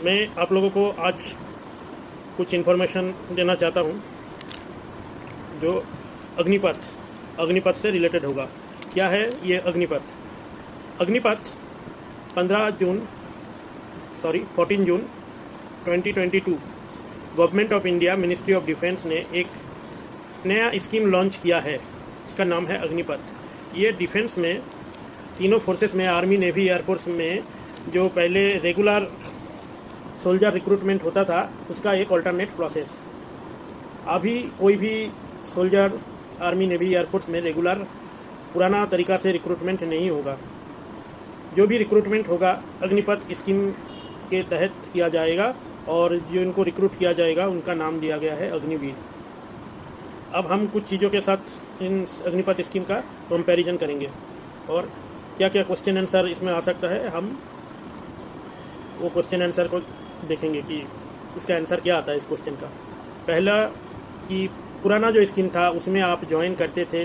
मैं आप लोगों को आज कुछ इन्फॉर्मेशन देना चाहता हूँ जो अग्निपथ से रिलेटेड होगा। क्या है ये अग्निपथ? 14 जून 2022 government of India ministry of defence ने एक नया स्कीम लॉन्च किया है। इसका नाम है अग्निपथ। ये डिफेंस में तीनों फोर्सेस में, आर्मी, नेवी, एयरफोर्स में जो पहले रेगुलर सोल्जर रिक्रूटमेंट होता था उसका एक अल्टरनेट प्रोसेस। अभी कोई भी सोल्जर आर्मी, नेवी, एयरफोर्स में रेगुलर पुराना तरीका से रिक्रूटमेंट नहीं होगा। जो भी रिक्रूटमेंट होगा अग्निपथ स्कीम के तहत किया जाएगा और जो इनको रिक्रूट किया जाएगा उनका नाम दिया गया है अग्निवीर। अब हम कुछ चीज़ों के साथ इन अग्निपथ स्कीम का कंपैरिजन करेंगे और क्या क्या क्वेश्चन आंसर इसमें आ सकता है, हम वो क्वेश्चन आंसर को देखेंगे कि इसका आंसर क्या आता है इस क्वेश्चन का। पहला कि पुराना जो स्कीम था उसमें आप ज्वाइन करते थे,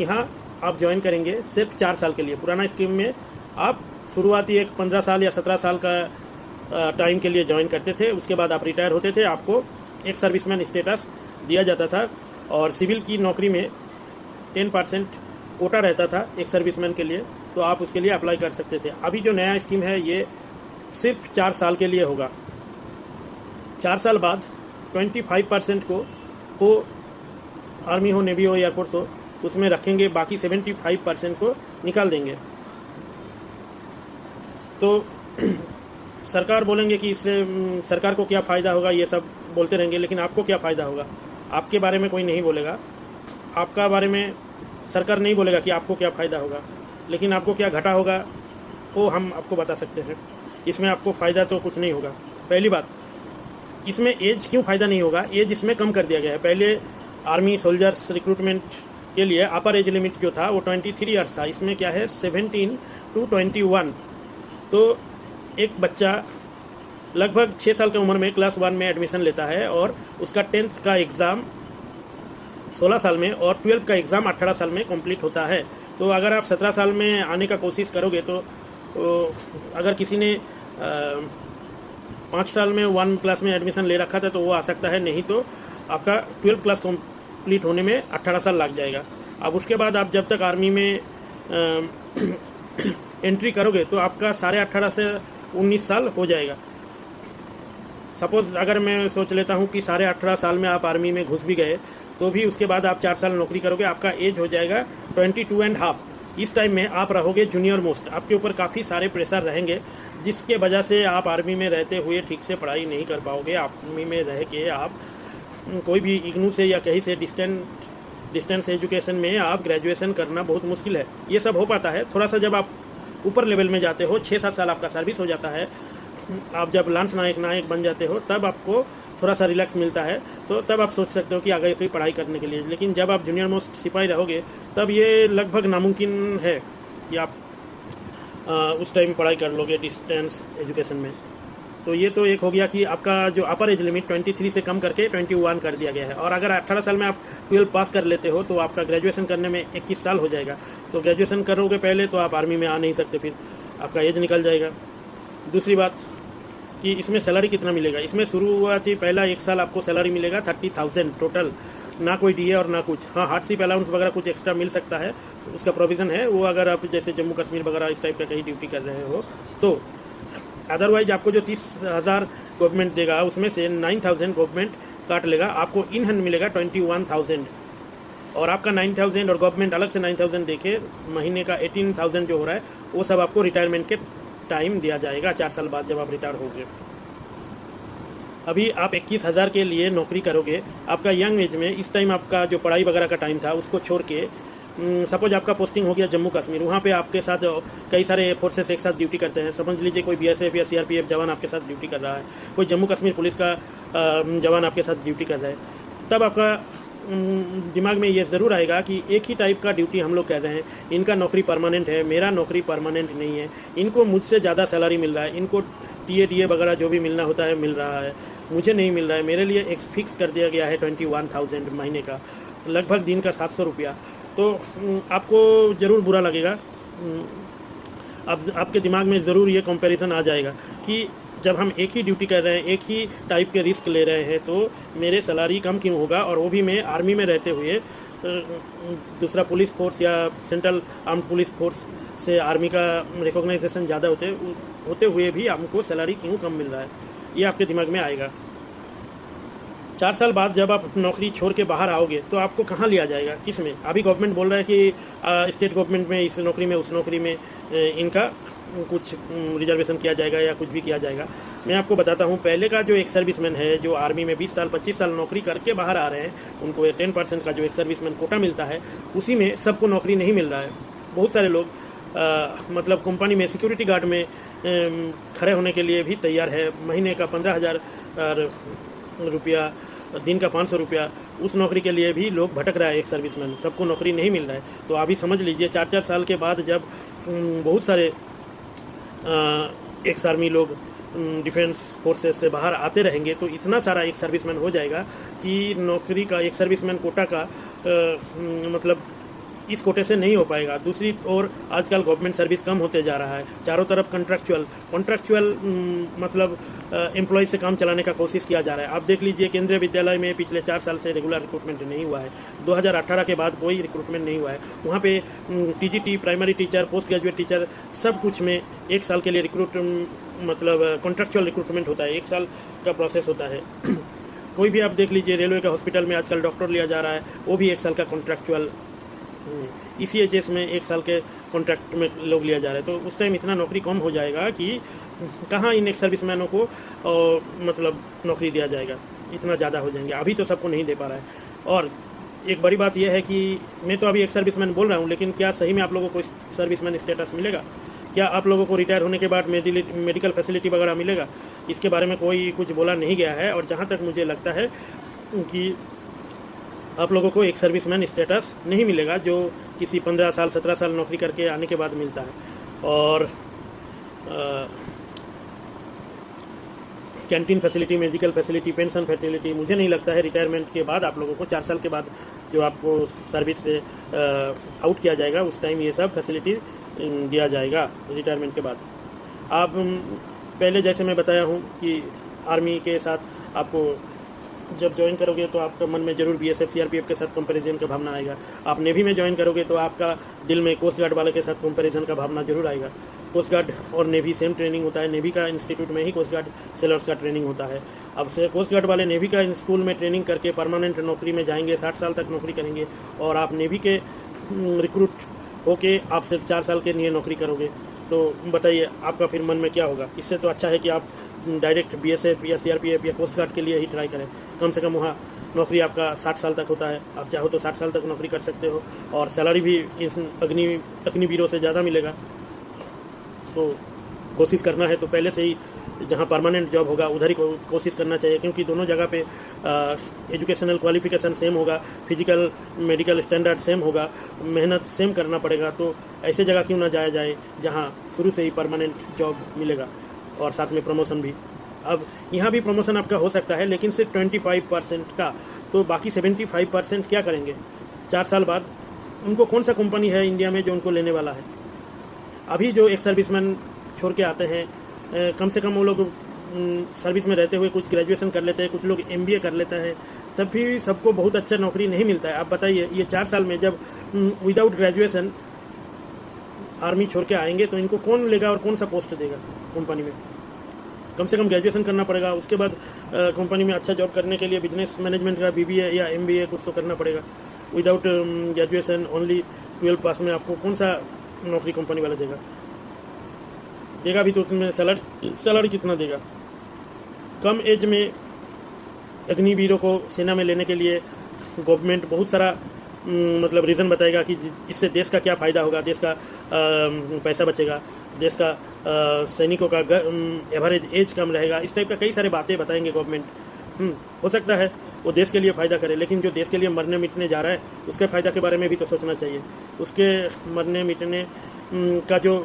यहाँ आप ज्वाइन करेंगे सिर्फ 4 साल के लिए। पुराना स्कीम में आप शुरुआती एक 15 साल या 17 साल का टाइम के लिए ज्वाइन करते थे, उसके बाद आप रिटायर होते थे, आपको एक सर्विसमैन स्टेटस दिया जाता था और सिविल की नौकरी में 10% कोटा रहता था एक सर्विसमैन के लिए, तो आप उसके लिए अप्लाई कर सकते थे। अभी जो नया स्कीम है ये सिर्फ 4 साल के लिए होगा। 4 साल बाद 25% को आर्मी हो, नेवी हो, एयरफोर्स हो उसमें रखेंगे, बाकी 75% को निकाल देंगे। तो सरकार बोलेंगे कि इससे सरकार को क्या फ़ायदा होगा, ये सब बोलते रहेंगे, लेकिन आपको क्या फ़ायदा होगा आपके बारे में कोई नहीं बोलेगा। आपका बारे में सरकार नहीं बोलेगा कि आपको क्या फ़ायदा होगा, लेकिन आपको क्या घाटा होगा वो हम आपको बता सकते हैं। इसमें आपको फ़ायदा तो कुछ नहीं होगा। पहली बात, इसमें एज क्यों फ़ायदा नहीं होगा? एज इसमें कम कर दिया गया है। पहले आर्मी सोल्जर्स रिक्रूटमेंट के लिए अपर एज लिमिट जो था वो 23 ईयर्स था। इसमें क्या है 17 to 21। तो एक बच्चा लगभग 6 साल की उम्र में क्लास 1 में एडमिशन लेता है और उसका 10th का एग्ज़ाम 16 साल में और 12th का एग्ज़ाम 18 साल में कंप्लीट होता है। तो अगर आप 17 साल में आने का कोशिश करोगे तो अगर किसी ने 5 साल में 1 क्लास में एडमिशन ले रखा था तो वो आ सकता है, नहीं तो आपका 12th क्लास कंप्लीट होने में 18 साल लग जाएगा। अब उसके बाद आप जब तक आर्मी में एंट्री करोगे तो आपका 18.5 से 19 साल हो जाएगा। सपोज़ अगर मैं सोच लेता हूँ कि 18.5 साल में आप आर्मी में घुस भी गए तो भी उसके बाद आप 4 साल नौकरी करोगे, आपका एज हो जाएगा 22.5। इस टाइम में आप रहोगे जूनियर मोस्ट, आपके ऊपर काफ़ी सारे प्रेशर रहेंगे जिसके वजह से आप आर्मी में रहते हुए ठीक से पढ़ाई नहीं कर पाओगे। आर्मी में रह के आप कोई भी इग्नू से या कहीं से डिस्टेंस एजुकेशन में आप ग्रेजुएशन करना बहुत मुश्किल है। ये सब हो पाता है थोड़ा सा जब आप ऊपर लेवल में जाते हो, 6-7 साल आपका सर्विस हो जाता है, आप जब लांस नायक बन जाते हो तब आपको थोड़ा सा रिलैक्स मिलता है, तो तब आप सोच सकते हो कि आगे कोई पढ़ाई करने के लिए। लेकिन जब आप जूनियर मोस्ट सिपाही रहोगे तब ये लगभग नामुमकिन है कि आप उस टाइम पढ़ाई कर लोगे डिस्टेंस एजुकेशन में। तो ये तो एक हो गया कि आपका जो अपर एज लिमिट 23 से कम करके 21 कर दिया गया है। और अगर 18 साल में आप 12 पास कर लेते हो तो आपका ग्रेजुएशन करने में 21 साल हो जाएगा। तो ग्रेजुएशन करोगे पहले तो आप आर्मी में आ नहीं सकते, फिर आपका एज निकल जाएगा। दूसरी बात कि इसमें सैलरी कितना मिलेगा। इसमें शुरुआती पहला 1 साल आपको सैलरी मिलेगा 30,000 टोटल, ना कोई डीए और ना कुछ। हाँ, हार्डशिप अलाउंस वगैरह कुछ एक्स्ट्रा मिल सकता है, उसका प्रोविज़न है वो, अगर आप जैसे जम्मू कश्मीर वगैरह इस टाइप का कहीं ड्यूटी कर रहे हो तो। अदरवाइज आपको जो 30,000 गवर्नमेंट देगा उसमें से 9,000 गवर्नमेंट काट लेगा, आपको इन हैंड मिलेगा 21,000। और आपका 9,000 और गवर्नमेंट अलग से 9,000 देके महीने का 18,000 जो हो रहा है वो सब आपको रिटायरमेंट के टाइम दिया जाएगा 4 साल बाद जब आप रिटायर होगे। अभी आप 21,000 के लिए नौकरी करोगे, आपका यंग एज में इस टाइम आपका जो पढ़ाई वगैरह का टाइम था उसको छोड़ के सपोज आपका पोस्टिंग हो गया जम्मू कश्मीर, वहाँ पे आपके साथ कई सारे फोर्सेस एक साथ ड्यूटी करते हैं। समझ लीजिए कोई बीएसएफ या सीआरपीएफ जवान आपके साथ ड्यूटी कर रहा है, कोई जम्मू कश्मीर पुलिस का जवान आपके साथ ड्यूटी कर रहा है, तब आपका दिमाग में ये ज़रूर आएगा कि एक ही टाइप का ड्यूटी हम लोग कर रहे हैं, इनका नौकरी परमानेंट है, मेरा नौकरी परमानेंट नहीं है, इनको मुझसे ज़्यादा सैलरी मिल रहा है, इनको टीए वगैरह जो भी मिलना होता है मिल रहा है, मुझे नहीं मिल रहा है। मेरे लिए एक फिक्स कर दिया गया है 21,000 महीने का, लगभग दिन का 700 रुपया। तो आपको ज़रूर बुरा लगेगा। अब आपके दिमाग में ज़रूर ये कंपैरिजन आ जाएगा कि जब हम एक ही ड्यूटी कर रहे हैं, एक ही टाइप के रिस्क ले रहे हैं, तो मेरे सैलरी कम क्यों होगा? और वो भी मैं आर्मी में रहते हुए दूसरा पुलिस फोर्स या सेंट्रल आर्म्ड पुलिस फोर्स से आर्मी का रिकॉग्नाइजेशन ज़्यादा होते हुए भी हमको सैलरी क्यों कम मिल रहा है? ये आपके दिमाग में आएगा। 4 साल बाद जब आप नौकरी छोड़ के बाहर आओगे तो आपको कहाँ लिया जाएगा, किस में? अभी गवर्नमेंट बोल रहा है कि स्टेट गवर्नमेंट में इस नौकरी में उस नौकरी में इनका कुछ रिजर्वेशन किया जाएगा या कुछ भी किया जाएगा। मैं आपको बताता हूँ, पहले का जो एक सर्विसमैन है जो आर्मी में 20 साल 25 साल नौकरी करके बाहर आ रहे हैं, उनको 10% का जो एक सर्विसमैन कोटा मिलता है, उसी में सबको नौकरी नहीं मिल रहा है। बहुत सारे लोग मतलब कंपनी में सिक्योरिटी गार्ड में खड़े होने के लिए भी तैयार है। महीने का 15,000 रुपया, दिन का 500 रुपया, उस नौकरी के लिए भी लोग भटक रहा है एक सर्विसमैन, सबको नौकरी नहीं मिल रहा है। तो अभी समझ लीजिए 4-4 साल के बाद जब बहुत सारे एक्स आर्मी लोग डिफेंस फोर्सेस से बाहर आते रहेंगे तो इतना सारा एक सर्विसमैन हो जाएगा कि नौकरी का एक सर्विसमैन कोटा का मतलब इस कोटे से नहीं हो पाएगा। दूसरी ओर आजकल गवर्नमेंट सर्विस कम होते जा रहा है, चारों तरफ कॉन्ट्रैक्चुअल मतलब एम्प्लॉय से काम चलाने का कोशिश किया जा रहा है। आप देख लीजिए केंद्रीय विद्यालय में पिछले 4 साल से रेगुलर रिक्रूटमेंट नहीं हुआ है। 2018 के बाद कोई रिक्रूटमेंट नहीं हुआ है। वहाँ पे TGT, primary teacher, post graduate teacher, सब कुछ में 1 साल के लिए मतलब कॉन्ट्रैक्चुअल रिक्रूटमेंट होता है, 1 साल का प्रोसेस होता है। कोई भी आप देख लीजिए, रेलवे का हॉस्पिटल में आजकल डॉक्टर लिया जा रहा है, वो भी 1 साल का कॉन्ट्रैक्चुअल, ECHS में 1 साल के कॉन्ट्रैक्ट में लोग लिया जा रहा है। तो उस टाइम इतना नौकरी कम हो जाएगा कि कहाँ इन एक सर्विसमैनों को मतलब नौकरी दिया जाएगा, इतना ज़्यादा हो जाएंगे। अभी तो सबको नहीं दे पा रहा है। और एक बड़ी बात यह है कि मैं तो अभी एक सर्विसमैन बोल रहा हूँ, लेकिन क्या सही में आप लोगों को सर्विसमैन स्टेटस मिलेगा? क्या आप लोगों को रिटायर होने के बाद मेडिकल फैसिलिटी वगैरह मिलेगा? इसके बारे में कोई कुछ बोला नहीं गया है। और जहाँ तक मुझे लगता है कि आप लोगों को एक सर्विसमैन स्टेटस नहीं मिलेगा जो किसी 15 साल 17 साल नौकरी करके आने के बाद मिलता है। और canteen facility, medical facility, pension facility, मुझे नहीं लगता है रिटायरमेंट के बाद आप लोगों को 4 साल के बाद जो आपको सर्विस से आउट किया जाएगा उस टाइम ये सब फैसिलिटी दिया जाएगा रिटायरमेंट के बाद। आप पहले जैसे मैं बताया हूँ कि आर्मी के साथ आपको जब ज्वाइन करोगे तो आपका मन में ज़रूर BSF CRPF के साथ कंपैरिजन का भावना आएगा। आप नेवी में ज्वाइन करोगे तो आपका दिल में कोस्ट गार्ड वाले के साथ कंपैरिजन का भावना जरूर आएगा। कोस्ट गार्ड और नेवी सेम ट्रेनिंग होता है, नेवी का इंस्टीट्यूट में ही कोस्ट गार्ड सेलर्स का ट्रेनिंग होता है। अब से कोस्ट गार्ड वाले नेवी का स्कूल में ट्रेनिंग करके परमानेंट नौकरी में जाएंगे, 60 साल तक नौकरी करेंगे, और आप नेवी के रिक्रूट होके आप सिर्फ 4 साल के लिए नौकरी करोगे, तो बताइए आपका फिर मन में क्या होगा? इससे तो अच्छा है कि आप डायरेक्ट BSF या CRPF या कोस्ट गार्ड के लिए ही ट्राई करें। कम से कम वहाँ नौकरी आपका 60 साल तक होता है, आप चाहो तो 60 साल तक नौकरी कर सकते हो, और सैलरी भी इस अग्निवीरों से ज़्यादा मिलेगा। तो कोशिश करना है तो पहले से ही जहाँ परमानेंट जॉब होगा उधर ही कोशिश करना चाहिए, क्योंकि दोनों जगह पे एजुकेशनल क्वालिफिकेशन सेम होगा, फिजिकल मेडिकल स्टैंडर्ड सेम होगा, मेहनत सेम करना पड़ेगा। तो ऐसे जगह क्यों ना जाया जाए जहाँ शुरू से ही परमानेंट जॉब मिलेगा और साथ में प्रमोशन भी। अब यहाँ भी प्रमोशन आपका हो सकता है, लेकिन सिर्फ 25% का, तो बाकी 75% क्या करेंगे 4 साल बाद? उनको कौन सा कंपनी है इंडिया में जो उनको लेने वाला है? अभी जो एक सर्विसमैन छोड़ के आते हैं, कम से कम वो लोग सर्विस में रहते हुए कुछ ग्रेजुएशन कर लेते हैं, कुछ लोग MBA कर लेते हैं, तब भी सबको बहुत अच्छा नौकरी नहीं मिलता है। आप बताइए, ये 4 साल में जब विदाउट ग्रेजुएशन आर्मी छोड़ के आएंगे तो इनको कौन लेगा और कौन सा पोस्ट देगा कंपनी में? कम से कम ग्रेजुएशन करना पड़ेगा, उसके बाद कंपनी में अच्छा जॉब करने के लिए बिजनेस मैनेजमेंट का BBA या MBA कुछ तो करना पड़ेगा। विदाउट ग्रेजुएशन ओनली 12 पास में आपको कौन सा नौकरी कंपनी वाला देगा भी? तो उसमें सैलरी कितना देगा? कम एज में अग्निवीरों को सेना में लेने के लिए गवर्नमेंट बहुत सारा मतलब रीज़न बताएगा कि इससे देश का क्या फ़ायदा होगा, देश का पैसा बचेगा, देश का सैनिकों का एवरेज एज कम रहेगा, इस टाइप का कई सारे बातें बताएंगे गवर्नमेंट। हो सकता है वो देश के लिए फ़ायदा करे, लेकिन जो देश के लिए मरने मिटने जा रहा है उसके फ़ायदा के बारे में भी तो सोचना चाहिए। उसके मरने मिटने का जो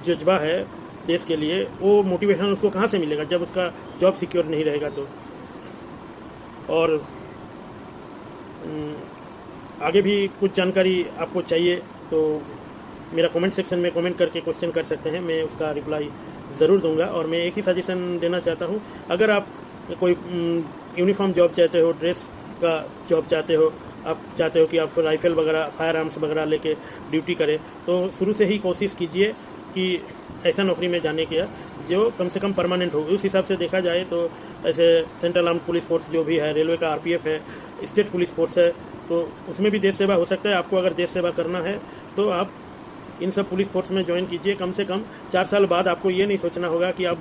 जज्बा है देश के लिए, वो मोटिवेशन उसको कहाँ से मिलेगा जब उसका जॉब सिक्योर नहीं रहेगा? तो और आगे भी कुछ जानकारी आपको चाहिए तो मेरा कमेंट सेक्शन में कमेंट करके क्वेश्चन कर सकते हैं, मैं उसका रिप्लाई ज़रूर दूंगा। और मैं एक ही सजेशन देना चाहता हूँ, अगर आप कोई यूनिफॉर्म जॉब चाहते हो, ड्रेस का जॉब चाहते हो, आप चाहते हो कि आप राइफ़ल वगैरह, फायर आर्म्स वगैरह लेके ड्यूटी करें, तो शुरू से ही कोशिश कीजिए कि ऐसा नौकरी में जाने की जो कम से कम परमानेंट हो। उस हिसाब से देखा जाए तो ऐसे सेंट्रल आर्म्ड पुलिस फोर्स जो भी है, रेलवे का आरपीएफ है, स्टेट पुलिस फोर्स है, तो उसमें भी देश सेवा हो सकता है। आपको अगर देश सेवा करना है तो आप इन सब पुलिस फोर्स में ज्वाइन कीजिए। कम से कम 4 साल बाद आपको ये नहीं सोचना होगा कि अब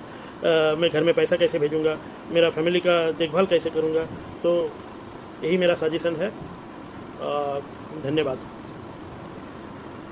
मैं घर में पैसा कैसे भेजूँगा, मेरा फैमिली का देखभाल कैसे करूँगा। तो यही मेरा सजेशन है। धन्यवाद।